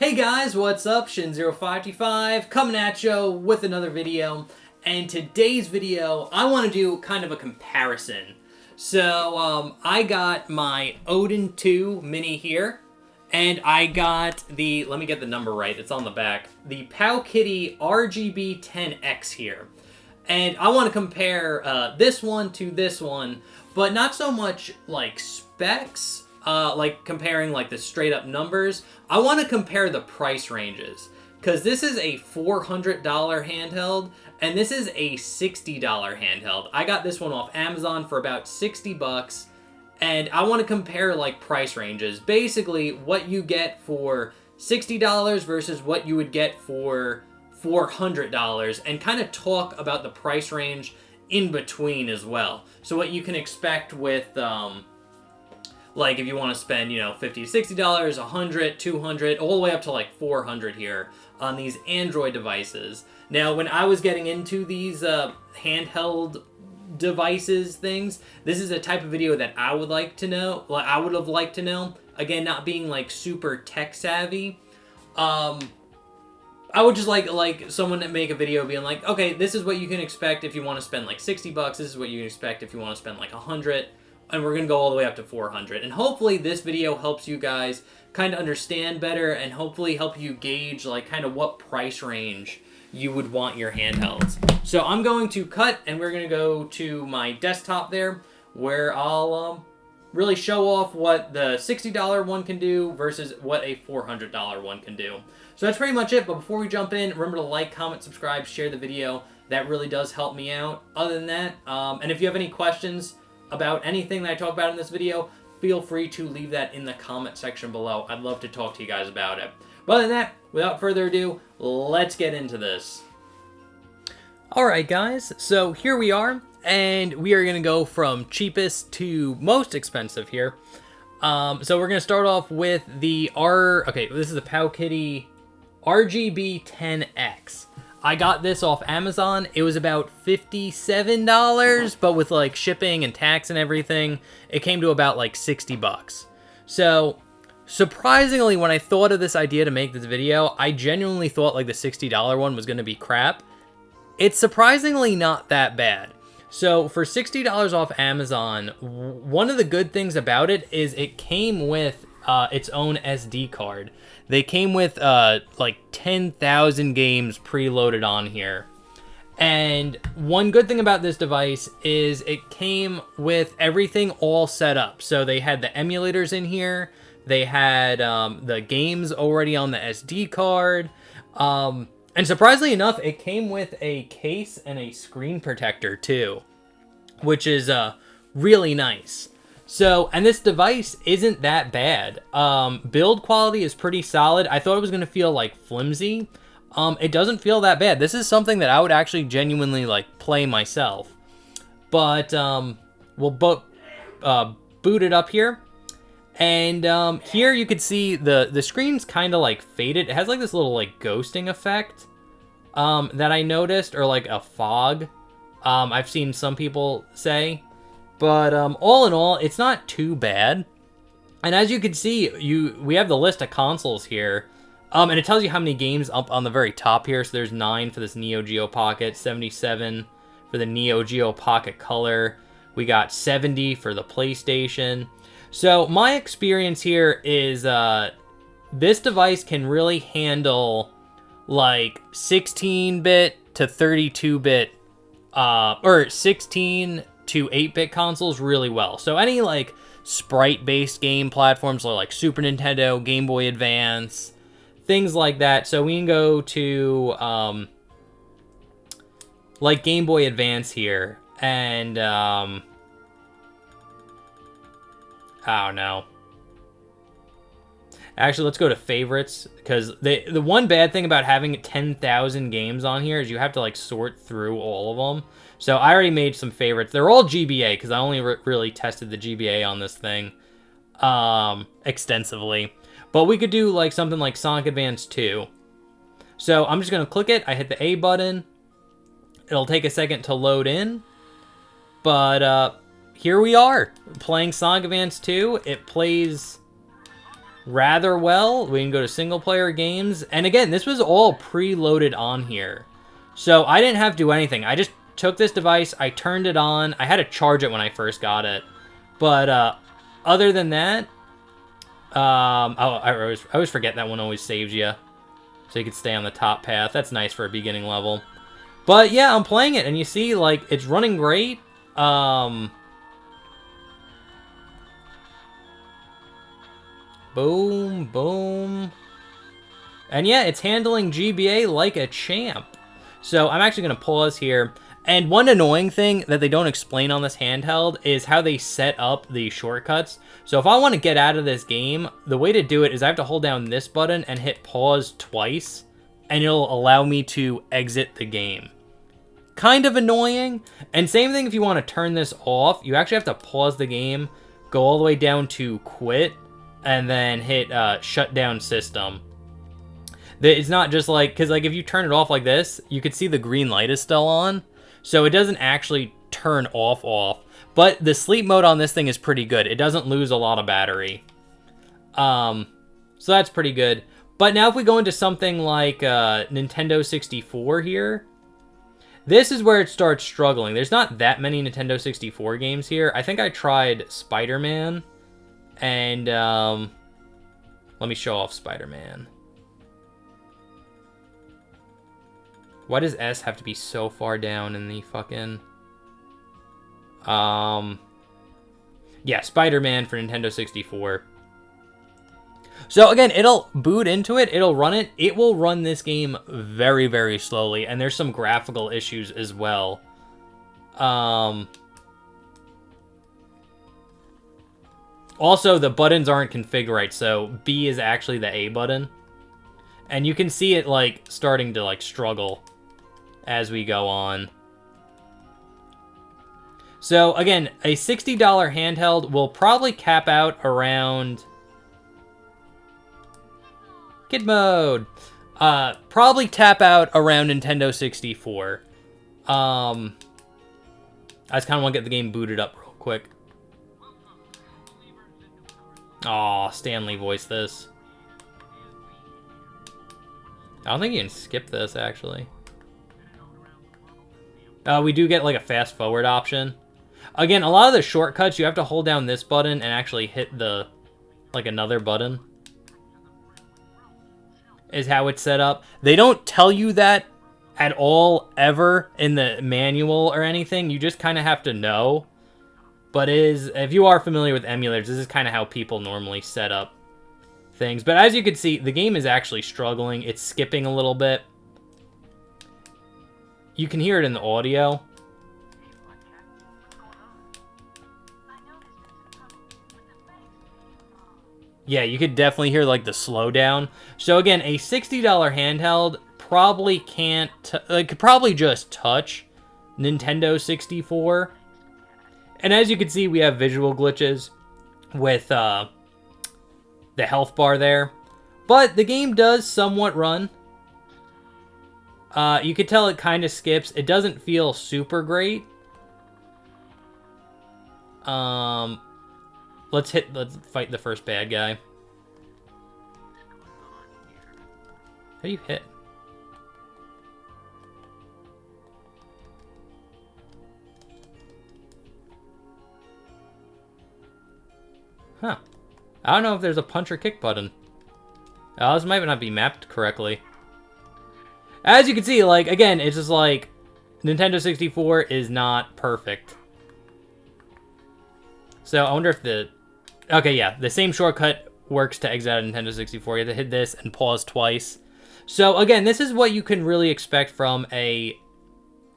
Hey guys, what's up? Shin0525 coming at you with another video. And today's video, I want to do kind of a comparison. So, I got my Odin 2 Mini here. And I got the, let me get the number right, it's on the back. The Powkiddy RGB 10X here. And I want to compare this one to this one, but not so much like specs, like comparing like the straight up numbers. I want to compare the price ranges, because this is a $400 handheld and this is a $60 handheld. I got this one off Amazon for about 60 bucks, and I want to compare like price ranges. Basically what you get for $60 versus what you would get for $400, and kind of talk about the price range in between as well. So what you can expect with like if you want to spend, you know, $50 to $60, $100, $200, all the way up to like $400 here on these Android devices. Now, when I was getting into these handheld devices things, this is a type of video that I would like to know, like I would have liked to know. Again, not being like super tech savvy. I would just like someone to make a video being like, okay, this is what you can expect if you want to spend like 60 bucks. This is what you can expect if you want to spend like 100. And we're going to go all the way up to 400. And hopefully this video helps you guys kind of understand better, and hopefully help you gauge like kind of what price range you would want your handhelds. So I'm going to cut, and we're going to go to my desktop there, where I'll really show off what the $60 one can do versus what a $400 one can do. So that's pretty much it. But before we jump in, remember to like, comment, subscribe, share the video. That really does help me out. Other than that, and if you have any questions about anything that I talk about in this video, feel free to leave that in the comment section below. I'd love to talk to you guys about it. But other than that, without further ado, let's get into this. Alright guys, so here we are, and we are going to go from cheapest to most expensive here. So we're going to start off with the this is the Powkiddy RGB 10X. I got this off Amazon. It was about $57, but with like shipping and tax and everything, it came to about like 60 bucks. So surprisingly, when I thought of this idea to make this video, I genuinely thought like the $60 one was going to be crap. It's surprisingly not that bad. So for $60 off Amazon, one of the good things about it is it came with its own SD card. They came with like 10,000 games preloaded on here. And one good thing about this device is it came with everything all set up. So they had the emulators in here. They had the games already on the SD card. And surprisingly enough, it came with a case and a screen protector too, which is really nice. So, and this device isn't that bad. Build quality is pretty solid. I thought it was going to feel like flimsy. It doesn't feel that bad. This is something that I would actually genuinely like play myself. But we'll boot it up here. And here you could see the screen's kind of like faded. It has like this little like ghosting effect that I noticed, or like a fog. I've seen some people say. But all in all, it's not too bad. And as you can see, we have the list of consoles here. And it tells you how many games up on the very top here. So there's 9 for this Neo Geo Pocket, 77 for the Neo Geo Pocket Color. We got 70 for the PlayStation. So my experience here is this device can really handle like 16-bit to 32-bit, or 16 to 8-bit consoles really well. So any like sprite-based game platforms like Super Nintendo, Game Boy Advance, things like that. So we can go to like Game Boy Advance here, and I don't know. Actually, let's go to favorites, because the one bad thing about having 10,000 games on here is you have to like sort through all of them. So I already made some favorites. They're all GBA, because I only really tested the GBA on this thing extensively. But we could do like something like Sonic Advance 2. So I'm just going to click it. I hit the A button. It'll take a second to load in. But here we are, playing Sonic Advance 2. It plays rather well. We can go to single player games. And again, this was all preloaded on here. So I didn't have to do anything. I just took this device, I turned it on. I had to charge it when I first got it. But other than that, I always forget that one always saves you. So you can stay on the top path. That's nice for a beginning level. But yeah, I'm playing it, and you see, like, it's running great. Boom, boom. And yeah, it's handling GBA like a champ. So I'm actually going to pause here. And one annoying thing that they don't explain on this handheld is how they set up the shortcuts. So if I want to get out of this game, the way to do it is I have to hold down this button and hit pause twice, and it'll allow me to exit the game. Kind of annoying. And same thing if you want to turn this off, you actually have to pause the game, go all the way down to quit, and then hit shut down system. It's not just like, because like if you turn it off like this, you can see the green light is still on. So it doesn't actually turn off. But the sleep mode on this thing is pretty good. It doesn't lose a lot of battery. So that's pretty good. But now if we go into something like Nintendo 64 here, this is where it starts struggling. There's not that many Nintendo 64 games here. I think I tried Spider-Man. And let me show off Spider-Man. Why does S have to be so far down in the fucking... Yeah, Spider-Man for Nintendo 64. So again, it'll boot into it, it'll run it. It will run this game very, very slowly, and there's some graphical issues as well. Also, the buttons aren't configured right, so B is actually the A button. And you can see it, like, starting to, like, struggle as we go on. So, again, a $60 handheld will probably cap out around... Kid mode! Probably tap out around Nintendo 64. I just kind of want to get the game booted up real quick. Aw, Stanley voiced this. I don't think you can skip this, actually. We do get, like, a fast-forward option. Again, a lot of the shortcuts, you have to hold down this button and actually hit the, like, another button. Is how it's set up. They don't tell you that at all, ever, in the manual or anything. You just kind of have to know. But if you are familiar with emulators, this is kind of how people normally set up things. But as you can see, the game is actually struggling. It's skipping a little bit. You can hear it in the audio. Yeah, you could definitely hear, like, the slowdown. So again, a $60 handheld probably can't... could probably just touch Nintendo 64. And as you can see, we have visual glitches with the health bar there. But the game does somewhat run. You could tell it kind of skips. It doesn't feel super great. Let's fight the first bad guy. How do you hit? Huh. I don't know if there's a punch or kick button. This might not be mapped correctly. As you can see, like, again, it's just like Nintendo 64 is not perfect. So I wonder if the... Okay, yeah, the same shortcut works to exit out of Nintendo 64. You have to hit this and pause twice. So again, this is what you can really expect from a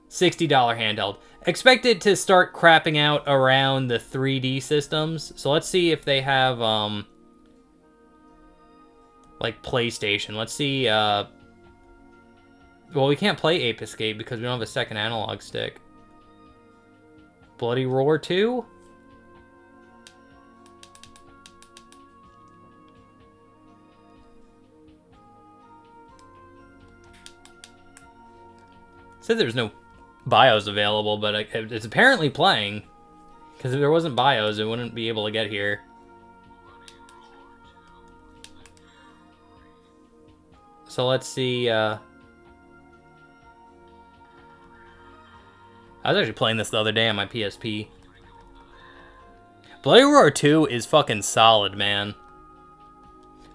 $60 handheld. Expect it to start crapping out around the 3D systems. So let's see if they have, like, PlayStation. Let's see, well, we can't play Ape Escape because we don't have a second analog stick. Bloody Roar 2? Said there's no BIOS available, but it's apparently playing. Because if there wasn't BIOS, it wouldn't be able to get here. So let's see. I was actually playing this the other day on my PSP. Bloody Roar 2 is fucking solid, man.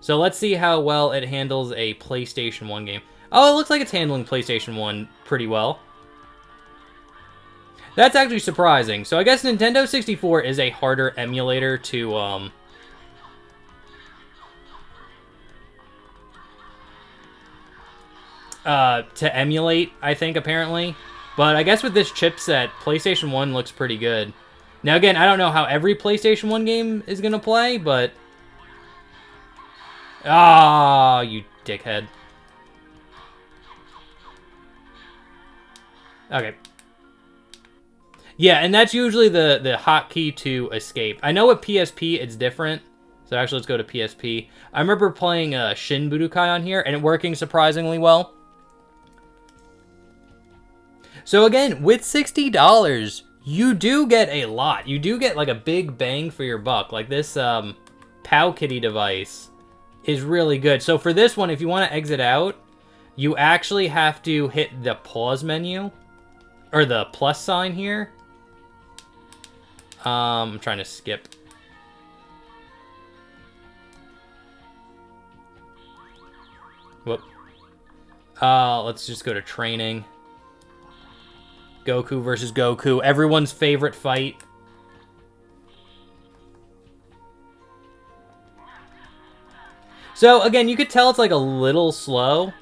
So let's see how well it handles a PlayStation 1 game. Oh, it looks like it's handling PlayStation 1 pretty well. That's actually surprising. So I guess Nintendo 64 is a harder emulator to emulate, I think, apparently. But I guess with this chipset, PlayStation 1 looks pretty good. Now, again, I don't know how every PlayStation 1 game is going to play, but... Ah, you dickhead. Okay. Yeah, and that's usually the hotkey to escape. I know with PSP it's different. So actually, let's go to PSP. I remember playing Shin Budokai on here, and it working surprisingly well. So again, with $60, you do get a lot. You do get like a big bang for your buck. Like this Pow Kitty device is really good. So for this one, if you want to exit out, you actually have to hit the pause menu, or the plus sign here. I'm trying to skip. Whoop. Let's just go to training. Goku versus Goku. Everyone's favorite fight. So, again, you could tell it's like a little slow.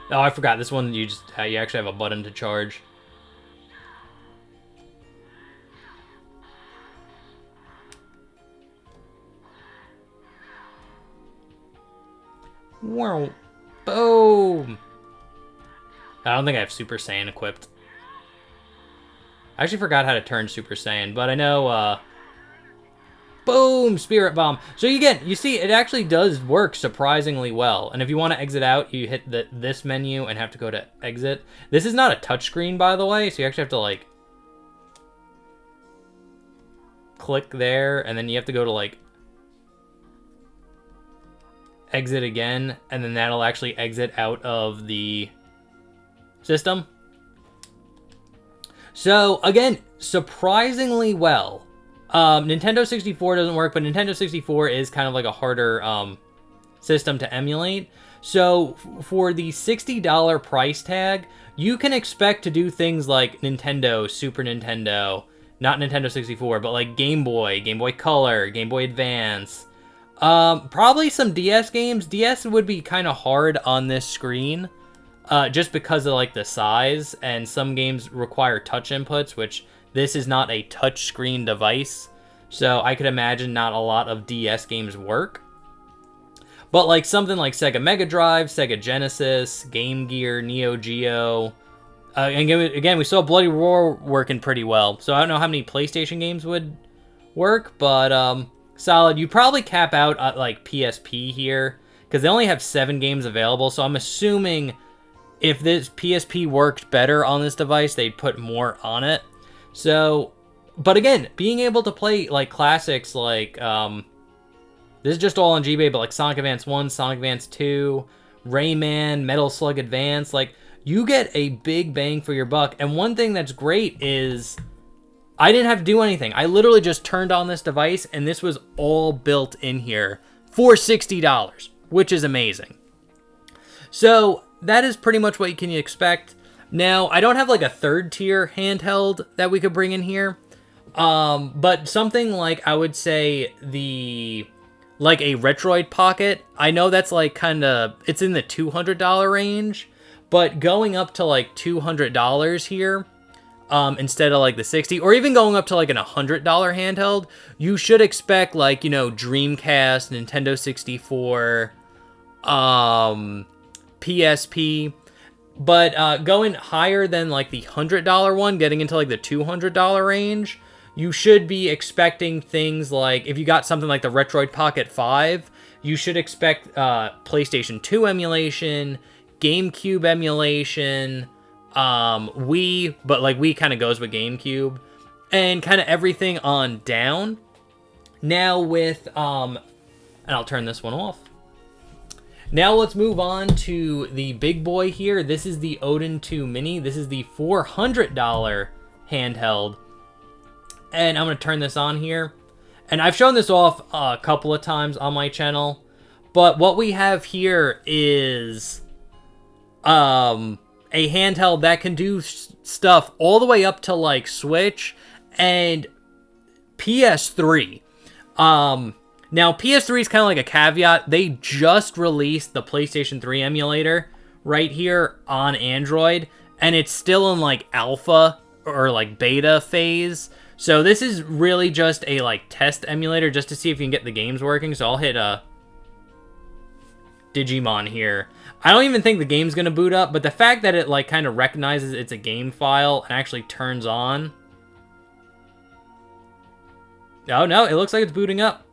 Oh, I forgot. This one, you actually have a button to charge. Wow. Boom. I don't think I have Super Saiyan equipped. I actually forgot how to turn Super Saiyan, but I know, boom! Spirit Bomb. So again, you see, it actually does work surprisingly well. And if you want to exit out, you hit this menu and have to go to exit. This is not a touchscreen, by the way, so you actually have to, like, click there, and then you have to go to, like, exit again, and then that'll actually exit out of the system. So, again, surprisingly well. Nintendo 64 doesn't work, but Nintendo 64 is kind of like a harder system to emulate. So, for the $60 price tag, you can expect to do things like Nintendo, Super Nintendo, not Nintendo 64, but like Game Boy, Game Boy Color, Game Boy Advance. Probably some DS games. DS would be kind of hard on this screen. Just because of like the size, and some games require touch inputs, which this is not a touch screen device, so I could imagine not a lot of DS games work. But like something like Sega Mega Drive, Sega Genesis, Game Gear, Neo Geo, and again we saw Bloody Roar working pretty well. So I don't know how many PlayStation games would work, but solid. You probably cap out at like PSP here because they only have 7 games available. So I'm assuming if this PSP worked better on this device, they'd put more on it. So, but again, being able to play like classics like, this is just all on G-Bay, but like Sonic Advance 1, Sonic Advance 2, Rayman, Metal Slug Advance, like you get a big bang for your buck. And one thing that's great is I didn't have to do anything. I literally just turned on this device and this was all built in here for $60, which is amazing. So that is pretty much what you can expect. Now, I don't have like a third tier handheld that we could bring in here. But something like, I would say like a Retroid Pocket. I know that's like kind of, it's in the $200 range, but going up to like $200 here, instead of like the 60, or even going up to like an $100 handheld, you should expect like, you know, Dreamcast, Nintendo 64, PSP, but going higher than like the $100 one, getting into like the $200 range, you should be expecting things like, if you got something like the Retroid Pocket 5, you should expect PlayStation 2 emulation, GameCube emulation, Wii, but like Wii kind of goes with GameCube, and kind of everything on down. Now with, and I'll turn this one off. Now let's move on to the big boy here. This is the Odin 2 Mini. This is the $400 handheld. And I'm going to turn this on here. And I've shown this off a couple of times on my channel. But what we have here is a handheld that can do stuff all the way up to like Switch and PS3. Now, PS3 is kind of like a caveat. They just released the PlayStation 3 emulator right here on Android, and it's still in, like, alpha or, like, beta phase. So this is really just a, like, test emulator just to see if you can get the games working. So I'll hit Digimon here. I don't even think the game's going to boot up, but the fact that it, like, kind of recognizes it's a game file and actually turns on. Oh, no, it looks like it's booting up.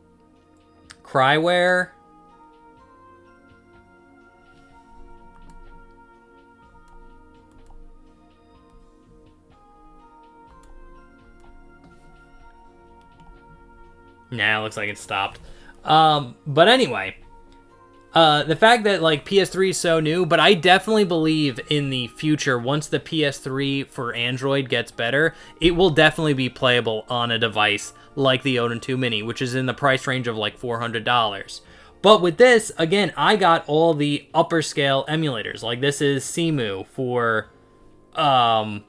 Cryware. Nah, looks like it stopped. But anyway, the fact that like PS3 is so new, but I definitely believe in the future, once the PS3 for Android gets better, it will definitely be playable on a device like the Odin 2 Mini, which is in the price range of like $400. But with this, again, I got all the upper scale emulators. Like this is Cemu for Wii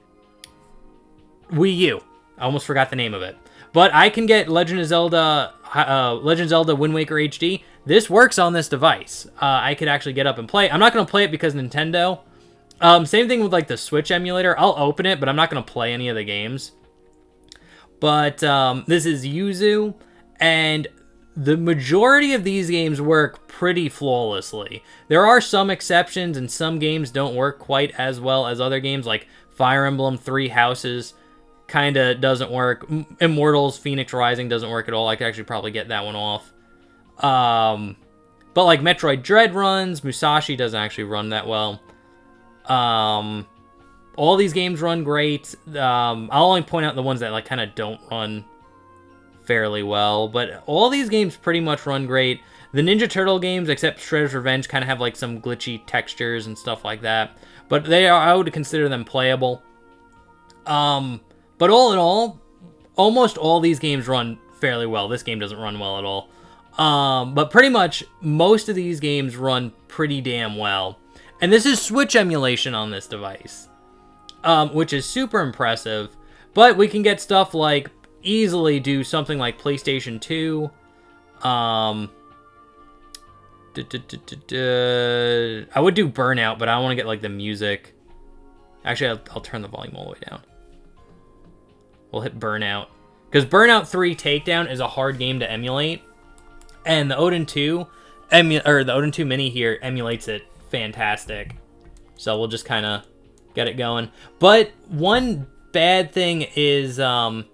U. I almost forgot the name of it. But I can get Legend of Zelda Wind Waker HD. This works on this device. I could actually get up and play. I'm not going to play it because Nintendo. Same thing with like the Switch emulator. I'll open it, but I'm not going to play any of the games. But this is Yuzu, and the majority of these games work pretty flawlessly. There are some exceptions, and some games don't work quite as well as other games, like Fire Emblem Three Houses kind of doesn't work. Immortals Phoenix Rising doesn't work at all. I could actually probably get that one off. But like Metroid Dread runs, Musashi doesn't actually run that well. All these games run great. I'll only point out the ones that like kind of don't run fairly well, but all these games pretty much run great. The Ninja Turtle games, except Shredder's Revenge, kind of have like some glitchy textures and stuff like that, but they are, I would consider them playable. But all in all, almost all these games run fairly well. This game doesn't run well at all. But pretty much most of these games run pretty damn well. And this is Switch emulation on this device, which is super impressive. But we can get stuff like easily do something like PlayStation 2. I would do Burnout, but I want to get like the music. Actually, I'll turn the volume all the way down. We'll hit Burnout, because Burnout 3 Takedown is a hard game to emulate, and the Odin 2 the Odin 2 Mini here emulates it fantastic. So we'll just kind of get it going. But one bad thing is, or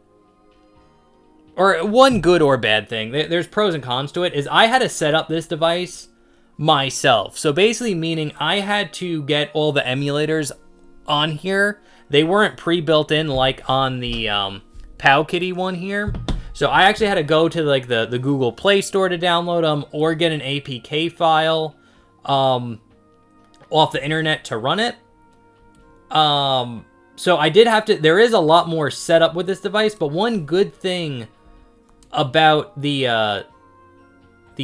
one good or bad thing, there's pros and cons to it, is I had to set up this device myself. So basically meaning I had to get all the emulators on here. They weren't pre-built in like on the Powkitty one here. So I actually had to go to like the Google Play Store to download them, or get an APK file off the internet to run it. So I did have to, there is a lot more setup with this device, but one good thing about the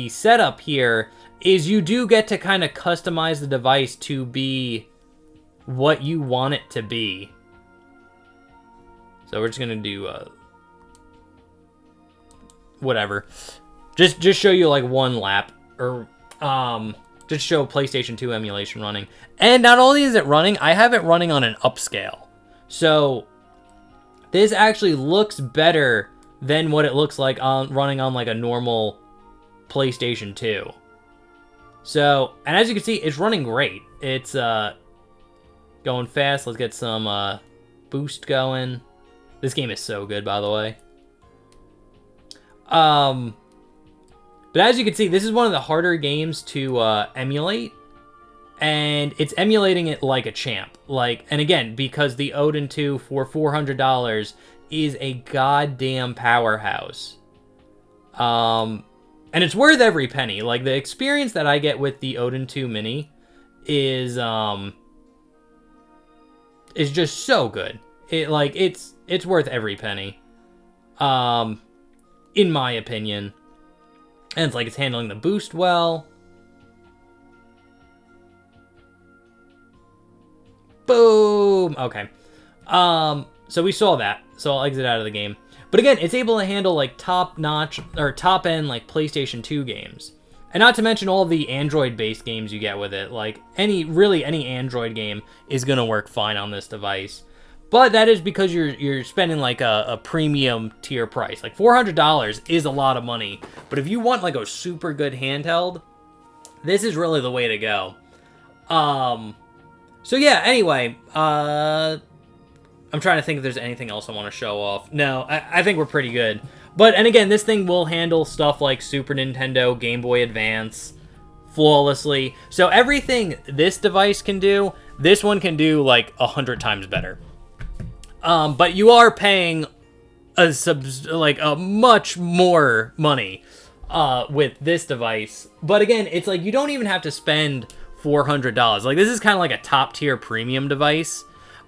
setup here is you do get to kind of customize the device to be what you want it to be. So we're just gonna do whatever. Just show you like one lap, or just show PlayStation 2 emulation running. And not only is it running, I have it running on an upscale. So this actually looks better than what it looks like on running on like a normal PlayStation 2. So, and as you can see, it's running great. It's going fast. Let's get some boost going. This game is so good, by the way. But as you can see, this is one of the harder games to emulate, and it's emulating it like a champ. Like, and again, because the Odin 2 for $400 is a goddamn powerhouse. And it's worth every penny. Like, the experience that I get with the Odin 2 Mini is just so good. It's worth every penny. In my opinion. And it's like it's handling the boost well. Boom! Okay. So we saw that. So I'll exit out of the game. But again, it's able to handle like top-notch or top-end like PlayStation 2 games. And not to mention all the Android-based games you get with it. Like any Android game is gonna work fine on this device. But that is because you're spending like a premium tier price. Like $400 is a lot of money. But if you want like a super good handheld, this is really the way to go. So yeah, anyway, I'm trying to think if there's anything else I want to show off. No, I think we're pretty good. And again, this thing will handle stuff like Super Nintendo, Game Boy Advance flawlessly. So everything this device can do, this one can do like 100 times better. But you are paying a much more money with this device. But again, it's like you don't even have to spend $400. Like, this is kind of like a top tier premium device.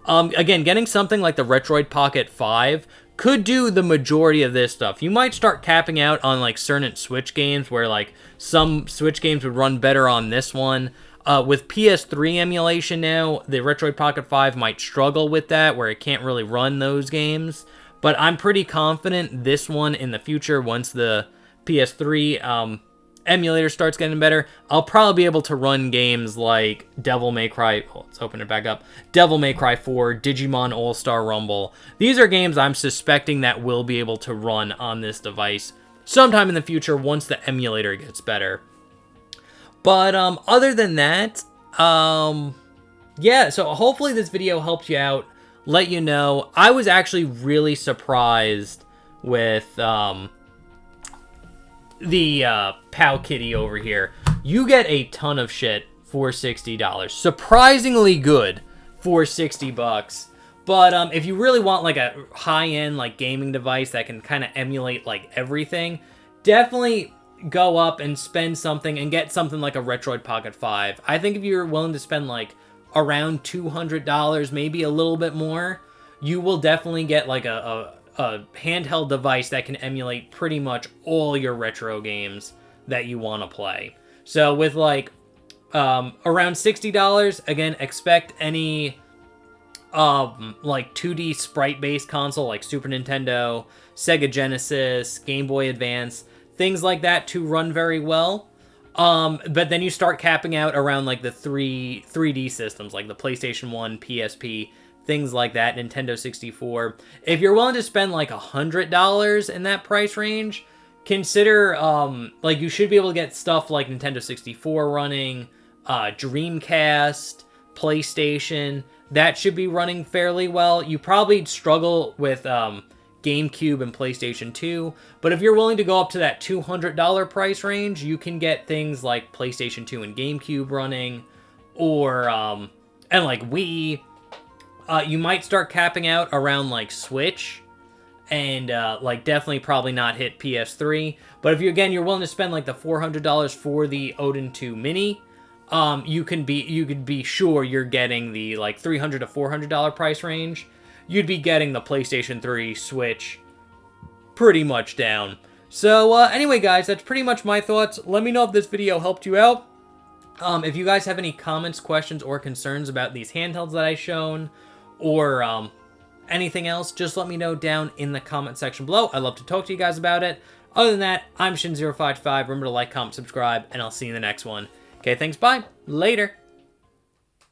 Again, getting something like the Retroid Pocket 5 could do the majority of this stuff. You might start capping out on like certain Switch games where like some Switch games would run better on this one. With PS3 emulation now, the Retroid Pocket 5 might struggle with that, where it can't really run those games. But I'm pretty confident this one in the future, once the PS3 emulator starts getting better, I'll probably be able to run games like Devil May Cry. Oh, let's open it back up. Devil May Cry 4, Digimon All-Star Rumble. These are games I'm suspecting that will be able to run on this device sometime in the future once the emulator gets better. But other than that, yeah, so hopefully this video helped you out, let you know. I was actually really surprised with the Pow Kitty over here. You get a ton of shit for $60. Surprisingly good for $60. But if you really want like a high-end like gaming device that can kind of emulate like everything, definitely go up and spend something and get something like a Retroid Pocket 5. I think if you're willing to spend like around $200, maybe a little bit more, you will definitely get like a handheld device that can emulate pretty much all your retro games that you want to play. So with like around $60, again, expect any like 2D sprite-based console like Super Nintendo, Sega Genesis, Game Boy Advance, things like that to run very well. But then you start capping out around like the 3D systems like the PlayStation 1, PSP, things like that, Nintendo 64. If you're willing to spend like $100 in that price range, consider like you should be able to get stuff like Nintendo 64 running, Dreamcast, PlayStation. That should be running fairly well. You probably struggle with GameCube and PlayStation 2, but if you're willing to go up to that $200 price range, you can get things like PlayStation 2 and GameCube running, or and like Wii. You might start capping out around like Switch, and like definitely probably not hit PS3. But if you're willing to spend like the $400 for the Odin 2 Mini, you could be sure you're getting the like $300 to $400 price range. You'd be getting the PlayStation 3, Switch, pretty much down. So anyway, guys, that's pretty much my thoughts. Let me know if this video helped you out. If you guys have any comments, questions, or concerns about these handhelds that I've shown, or anything else, just let me know down in the comment section below. I'd love to talk to you guys about it. Other than that, I'm Shin055. Remember to like, comment, subscribe, and I'll see you in the next one. Okay, thanks, bye. Later.